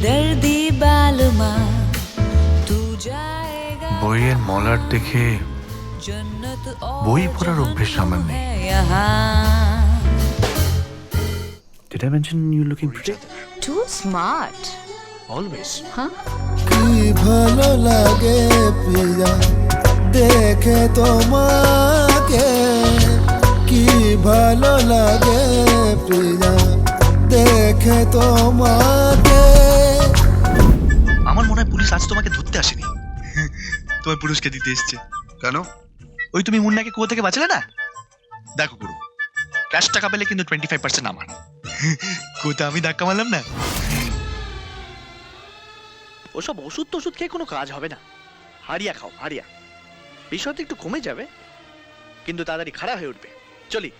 বেদর্দি বালমা তু জায়েগা বইয়ের মলার দেখে জন্নত বই পড়ার অভ্যেস আমার নেই। Did I mention you looking pretty? Too smart. Always. Huh? কি ভালো লাগে প্রিয়া দেখে তোমাকে, কি ভালো লাগে প্রিয়া দেখে তোমাকে। আমার মনে হয় পুলিশ আজ তোমাকে ধরতে আসেনি, তোমার পুরস্কার দিতে এসছে। কেন? ওই তুমি মুন্নাকে কুয়ো থেকে বাঁচালে না, দেখো গুরু, ক্যাশ টাকা পেলে কিন্তু 25% আমার। কুয়োতে আমি ধাক্কা মারলাম না। ওসব ওষুধ টষুধ খেয়ে কোনো কাজ হবে না। হারিয়া খাও, হারিয়া। বিষয় তো একটু কমে যাবে, কিন্তু তাড়াতাড়ি খারাপ হয়ে উঠবে। চলি।